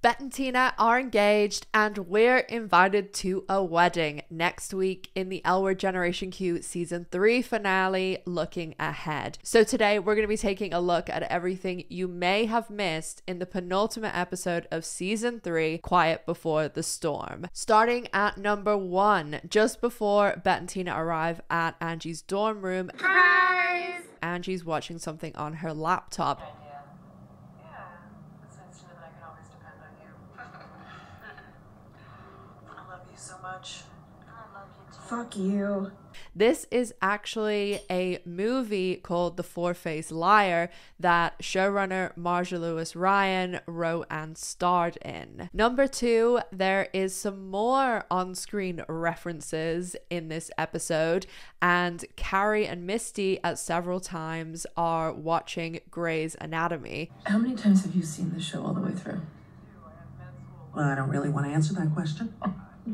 Bette and Tina are engaged and we're invited to a wedding next week in the L Word Generation Q season 3 finale, looking ahead. So today we're going to be taking a look at everything you may have missed in the penultimate episode of season 3, Quiet Before the Storm. Starting at number 1, just before Bette and Tina arrive at Angie's dorm room. Surprise! Angie's watching something on her laptop. So much. I love you too. Fuck you. This is actually a movie called The Four-Faced Liar that showrunner Marja Lewis-Ryan wrote and starred in. Number 2, there is some more on-screen references in this episode, and Carrie and Misty at several times are watching Grey's Anatomy. How many times have you seen the show all the way through? Well, I don't really want to answer that question.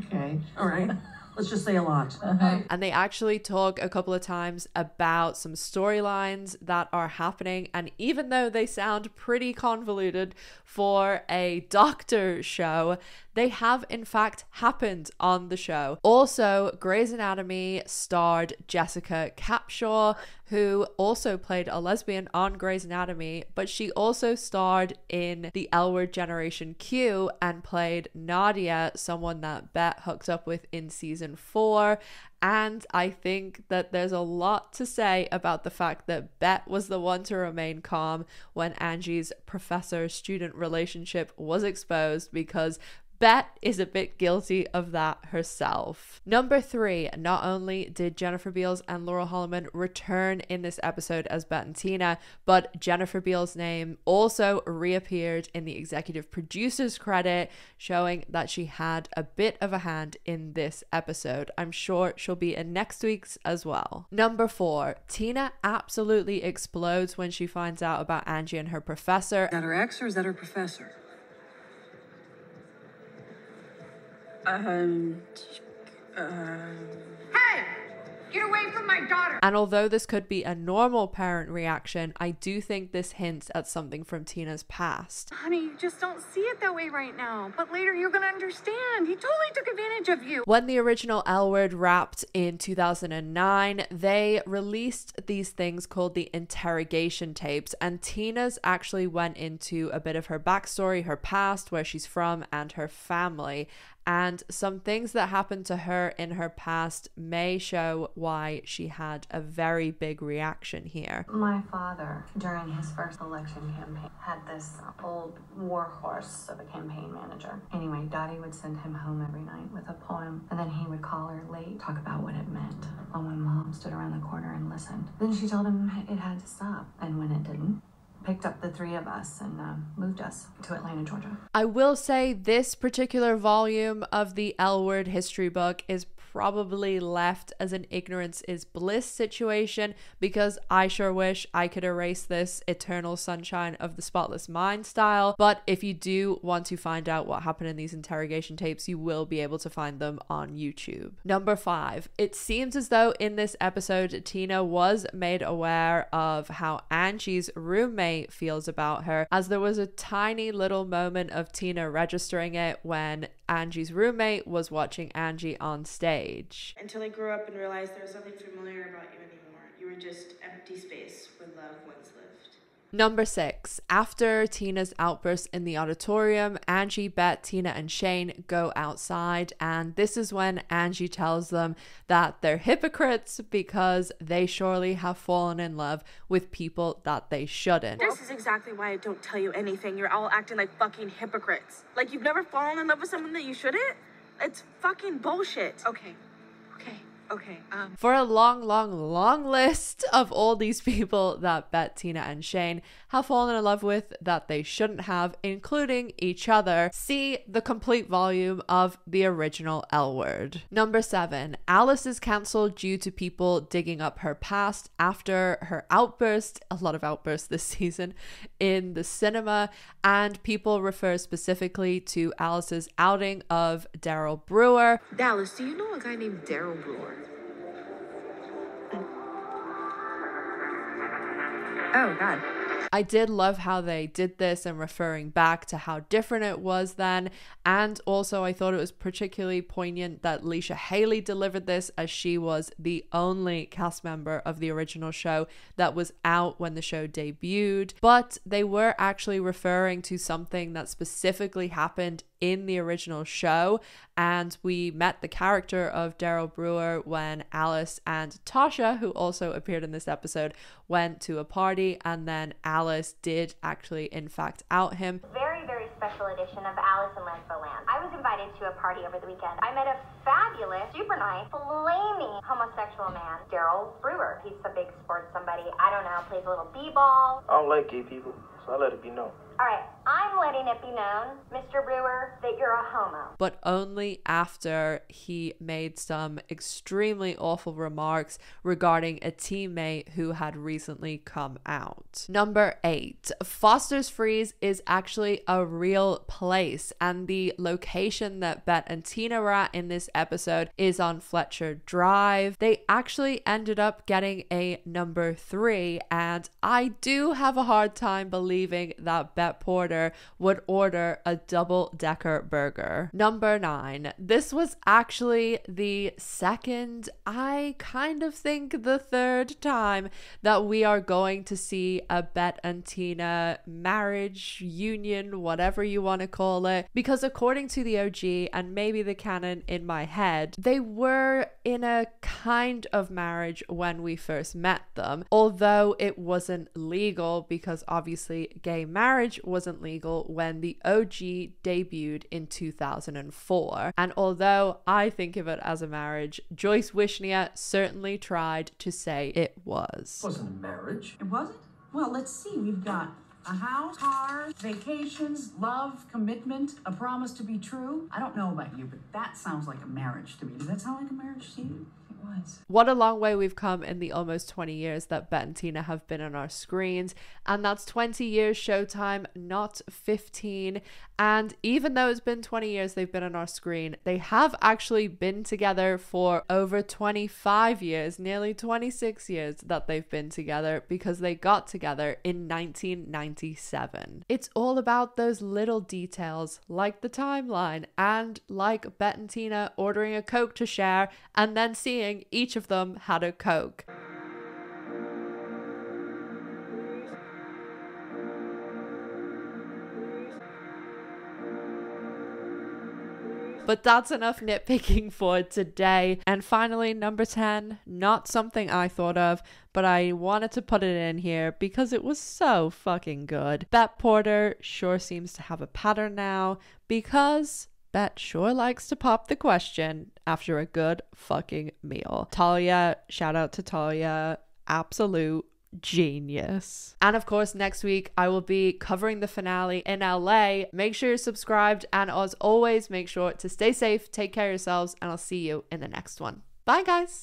Okay. All right. Let's just say a lot. And they actually talk a couple of times about some storylines that are happening. And even though they sound pretty convoluted for a doctor show, they have in fact happened on the show. Also, Grey's Anatomy starred Jessica Capshaw, who also played a lesbian on Grey's Anatomy, but she also starred in the L Word Generation Q and played Nadia, someone that Bette hooked up with in season 4. And I think that there's a lot to say about the fact that Bette was the one to remain calm when Angie's professor-student relationship was exposed, because Bette is a bit guilty of that herself. Number 3, not only did Jennifer Beals and Laurel Holloman return in this episode as Bette and Tina, but Jennifer Beals' name also reappeared in the executive producer's credit, showing that she had a bit of a hand in this episode. I'm sure she'll be in next week's as well. Number 4, Tina absolutely explodes when she finds out about Angie and her professor. Is that her ex or is that her professor? Hey! Get away from my daughter! And although this could be a normal parent reaction, I do think this hints at something from Tina's past. Honey, you just don't see it that way right now. But later you're gonna understand. He totally took advantage of you. When the original L Word wrapped in 2009, they released these things called the interrogation tapes, and Tina's actually went into a bit of her backstory, her past, where she's from, and her family. And some things that happened to her in her past may show why she had a very big reaction here. My father, during his first election campaign, had this old warhorse of a campaign manager. Anyway, Dottie would send him home every night with a poem, and then he would call her late, talk about what it meant. Well, when Mom stood around the corner and listened, then she told him it had to stop. And when it didn't, picked up the 3 of us and moved us to Atlanta, Georgia. I will say this particular volume of the L Word history book is probably left as an ignorance is bliss situation, because I sure wish I could erase this Eternal Sunshine of the Spotless Mind style. But if you do want to find out what happened in these interrogation tapes, you will be able to find them on YouTube. Number 5, it seems as though in this episode Tina was made aware of how Angie's roommate feels about her, as there was a tiny little moment of Tina registering it when Angie's roommate was watching Angie on stage. Until I grew up and realized there was nothing familiar about you anymore. You were just empty space where love once lived. Number 6, after Tina's outburst in the auditorium, Angie, Bette, Tina, and Shane go outside, and this is when Angie tells them that they're hypocrites because they surely have fallen in love with people that they shouldn't. This is exactly why I don't tell you anything. You're all acting like fucking hypocrites. Like you've never fallen in love with someone that you shouldn't? It's fucking bullshit. Okay. For a long list of all these people that Bette, Tina, and Shane have fallen in love with that they shouldn't have, including each other, see the complete volume of the original L Word. Number 7, Alice is cancelled due to people digging up her past after her outburst, a lot of outbursts this season, in the cinema, and people refer specifically to Alice's outing of Daryl Brewer. Dallas, do you know a guy named Daryl Brewer? Oh, God. I did love how they did this and referring back to how different it was then. And also I thought it was particularly poignant that Leisha Haley delivered this, as she was the only cast member of the original show that was out when the show debuted. But they were actually referring to something that specifically happened in the original show, and we met the character of Daryl Brewer when Alice and Tasha, who also appeared in this episode, went to a party, and then Alice did actually in fact out him. Very, very special edition of Alice in Lesboland. I was invited to a party over the weekend. I met a fabulous, super nice, flaming homosexual man, Daryl Brewer. He's a big sports somebody, I don't know, plays a little b-ball. I don't like gay people, so I let it be known. All right, I'm letting it be known, Mr. Brewer, that you're a homo. But only after he made some extremely awful remarks regarding a teammate who had recently come out. Number 8. Foster's Freeze is actually a real place, and the location that Bette and Tina were at in this episode is on Fletcher Drive. They actually ended up getting a number 3, and I do have a hard time believing that Bette Porter would order a double-decker burger. Number 9. This was actually the second, I kind of think the third time that we are going to see a Bette and Tina marriage, union, whatever you want to call it, because according to the OG and maybe the canon in my head, they were in a kind of marriage when we first met them, although it wasn't legal, because obviously gay marriage wasn't legal when the OG debuted in 2004. And although I think of it as a marriage, Joyce Wishnia certainly tried to say it was. It wasn't a marriage. It wasn't? Well, let's see. We've got a house, cars, vacations, love, commitment, a promise to be true. I don't know about you, but that sounds like a marriage to me. Does that sound like a marriage to you? It was. What a long way we've come in the almost 20 years that Bette and Tina have been on our screens, and that's 20 years Showtime, not 15. And even though it's been 20 years they've been on our screen, they have actually been together for over 25 years, nearly 26 years that they've been together, because they got together in 1997. It's all about those little details, like the timeline, and like Bette and Tina ordering a Coke to share and then seeing each of them had a Coke. But that's enough nitpicking for today. And finally, number 10, not something I thought of, but I wanted to put it in here because it was so fucking good. Bette Porter sure seems to have a pattern now, because Bette sure likes to pop the question after a good fucking meal. Talia, shout out to Talia, absolute genius. And of course, next week I will be covering the finale in LA. Make sure you're subscribed, and as always, make sure to stay safe, take care of yourselves, and I'll see you in the next one. Bye guys.